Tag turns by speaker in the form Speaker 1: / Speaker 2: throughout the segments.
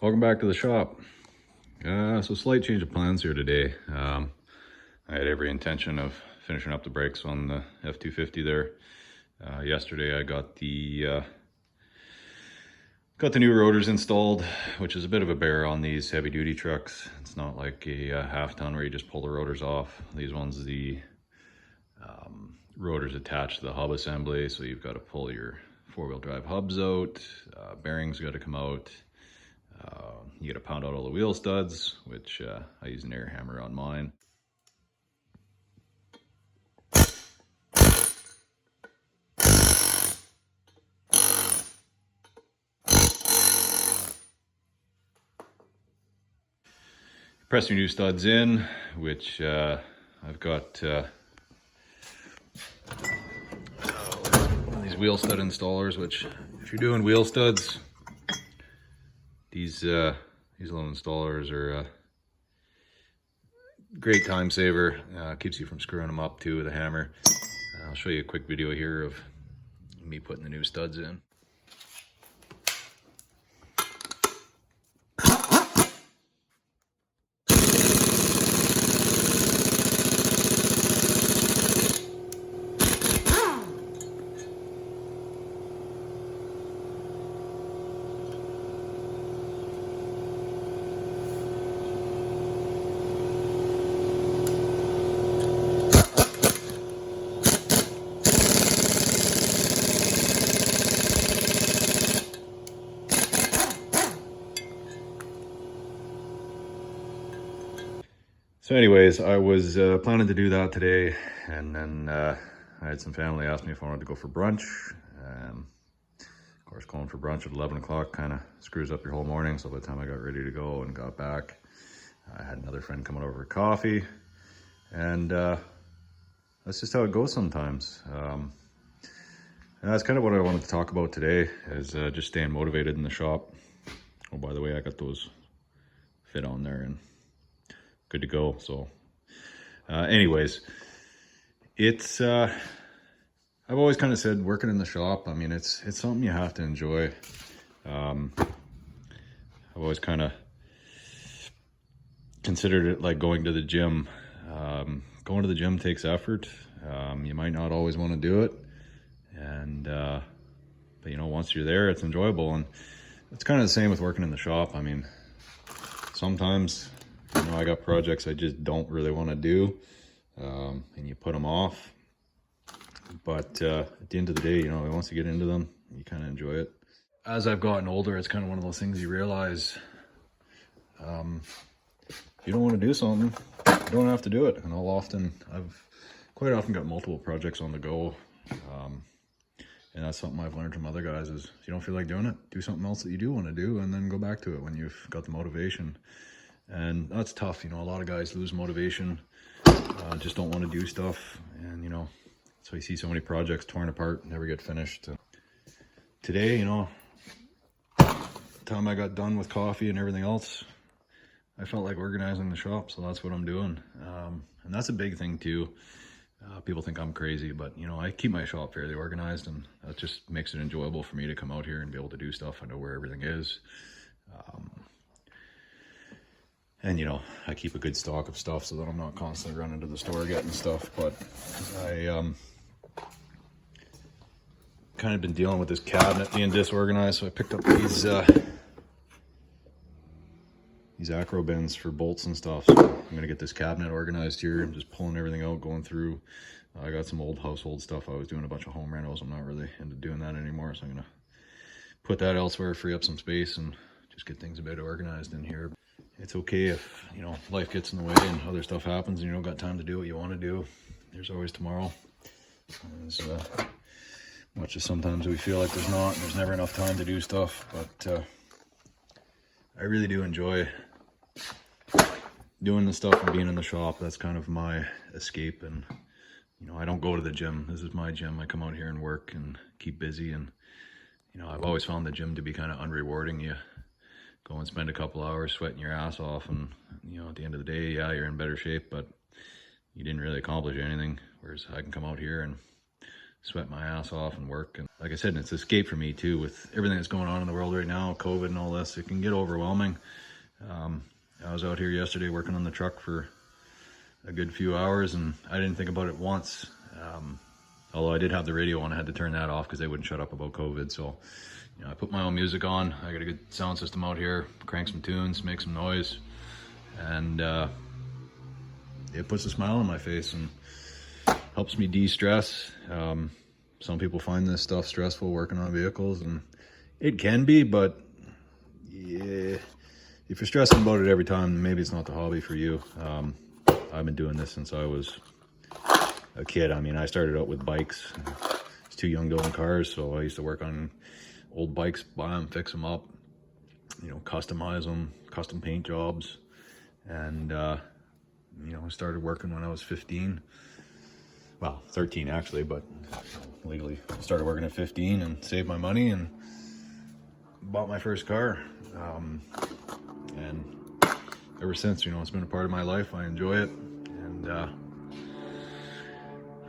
Speaker 1: Welcome back to the shop. So slight change of plans here today. I had every intention of finishing up the brakes on the F250 there. Yesterday I got the new rotors installed, which is a bit of a bear on these heavy duty trucks. It's not like a half ton where you just pull the rotors off. These ones, the rotors attached to the hub assembly, so you've got to pull your four-wheel drive hubs out, bearings got to come out. You got to pound out all the wheel studs, which I use an air hammer on mine. Press your new studs in, which I've got these wheel stud installers, which if you're doing wheel studs, these little installers are a great time saver. Keeps you from screwing them up too with a hammer. I'll show you a quick video here of me putting the new studs in. So anyways, I was planning to do that today, and then I had some family ask me if I wanted to go for brunch. Of course, going for brunch at 11 o'clock kind of screws up your whole morning, so by the time I got ready to go and got back, I had another friend coming over for coffee, and that's just how it goes sometimes. And that's kind of what I wanted to talk about today, is just staying motivated in the shop. Oh, by the way, I got those fit on there and good to go. So anyways, it's I've always kind of said working in the shop, I mean, it's something you have to enjoy. I've always kind of considered it like going to the gym. Going to the gym takes effort. You might not always want to do it, and but you know, once you're there, it's enjoyable. And it's kind of the same with working in the shop. I mean, sometimes, you know, I got projects I just don't really want to do, and you put them off. But at the end of the day, you know, once you get into them, you kind of enjoy it. As I've gotten older, it's kind of one of those things you realize, if you don't want to do something, you don't have to do it. And I've quite often got multiple projects on the go. And that's something I've learned from other guys is, if you don't feel like doing it, do something else that you do want to do, and then go back to it when you've got the motivation. And that's tough, you know, a lot of guys lose motivation, just don't want to do stuff, and you know, so you see so many projects torn apart, never get finished. Today, you know, the time I got done with coffee and everything else, I felt like organizing the shop, so that's what I'm doing. And that's a big thing too. People think I'm crazy, but you know, I keep my shop fairly organized, and that just makes it enjoyable for me to come out here and be able to do stuff. I know where everything is. And you know, I keep a good stock of stuff so that I'm not constantly running to the store getting stuff. But I kind of been dealing with this cabinet being disorganized, so I picked up these acro bins for bolts and stuff. So I'm gonna get this cabinet organized here. I'm just pulling everything out, going through. I got some old household stuff. I was doing a bunch of home rentals. I'm not really into doing that anymore, so I'm gonna put that elsewhere, free up some space, and just get things a bit organized in here. It's okay if, you know, life gets in the way and other stuff happens and you don't got time to do what you want to do. There's always tomorrow. As much as sometimes we feel like there's not, and there's never enough time to do stuff, but I really do enjoy doing the stuff and being in the shop. That's kind of my escape. And you know, I don't go to the gym. This is my gym. I come out here and work and keep busy. And you know, I've always found the gym to be kind of unrewarding. You go and spend a couple hours sweating your ass off, and you know, at the end of the day, yeah, you're in better shape, but you didn't really accomplish anything. Whereas I can come out here and sweat my ass off and work. And like I said, it's escape for me too, with everything that's going on in the world right now, COVID and all this. It can get overwhelming. I was out here yesterday working on the truck for a good few hours, and I didn't think about it once. Although I did have the radio on, I had to turn that off because they wouldn't shut up about COVID. So, you know, I put my own music on. I got a good sound system out here, crank some tunes, make some noise, and it puts a smile on my face and helps me de-stress. Some people find this stuff stressful, working on vehicles, and it can be, but yeah, if you're stressing about it every time, maybe it's not the hobby for you. I've been doing this since I was a kid. I mean, I started out with bikes. I was too young to own cars, so I used to work on old bikes, buy them, fix them up, you know, customize them, custom paint jobs. And, you know, I started working when I was 15. Well, 13 actually, but legally started working at 15 and saved my money and bought my first car. And ever since, you know, it's been a part of my life. I enjoy it. And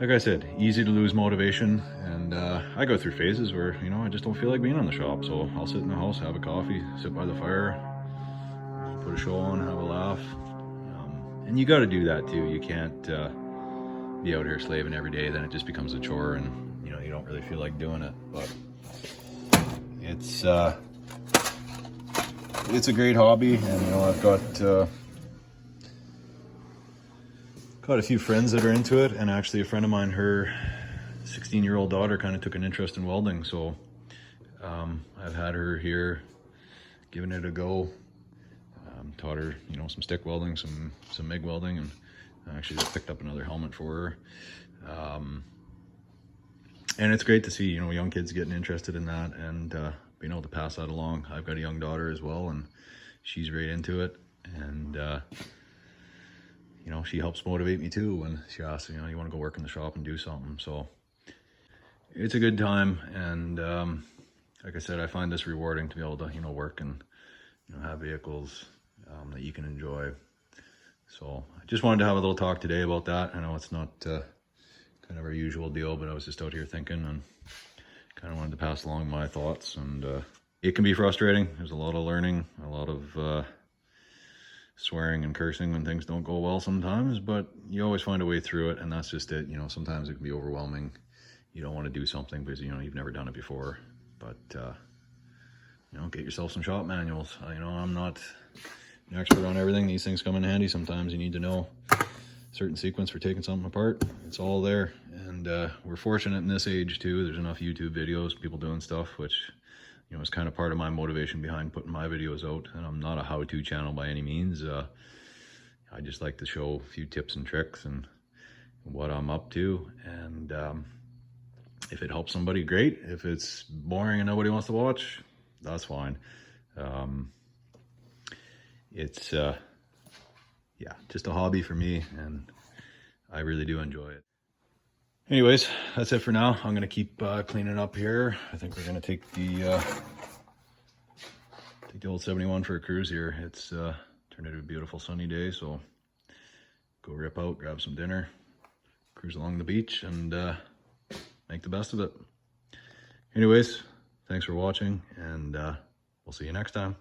Speaker 1: like I said, easy to lose motivation. And I go through phases where, you know, I just don't feel like being on the shop. So I'll sit in the house, have a coffee, sit by the fire, put a show on, have a laugh. And you got to do that too. You can't be out here slaving every day. Then it just becomes a chore, and you know, you don't really feel like doing it. But it's a great hobby, and you know, I've got a few friends that are into it, and actually a friend of mine, her 16-year-old daughter kind of took an interest in welding, so I've had her here giving it a go. Taught her, you know, some stick welding, some MIG welding, and I actually just picked up another helmet for her. And it's great to see, you know, young kids getting interested in that, and being able to pass that along. I've got a young daughter as well, and she's right into it. And you know, she helps motivate me too when she asks, you know, you want to go work in the shop and do something. So it's a good time, and like I said, I find this rewarding to be able to, you know, work and, you know, have vehicles that you can enjoy. So I just wanted to have a little talk today about that. I know it's not kind of our usual deal, but I was just out here thinking and kind of wanted to pass along my thoughts. And it can be frustrating. There's a lot of learning, a lot of swearing and cursing when things don't go well sometimes, but you always find a way through it, and that's just it. You know, sometimes it can be overwhelming. You don't want to do something because, you know, you've never done it before. But you know, get yourself some shop manuals. You know, I'm not an expert on everything. These things come in handy. Sometimes you need to know a certain sequence for taking something apart. It's all there. And we're fortunate in this age too. There's enough YouTube videos, people doing stuff, which, you know, is kind of part of my motivation behind putting my videos out. And I'm not a how-to channel by any means. I just like to show a few tips and tricks and what I'm up to. And if it helps somebody, great. If it's boring and nobody wants to watch, that's fine. It's yeah, just a hobby for me, and I really do enjoy it. Anyways, that's it for now. I'm gonna keep cleaning up here. I think we're gonna take the old 71 for a cruise here. It's turned into a beautiful sunny day, so go rip out, grab some dinner, cruise along the beach, and make the best of it. Anyways, thanks for watching, and we'll see you next time.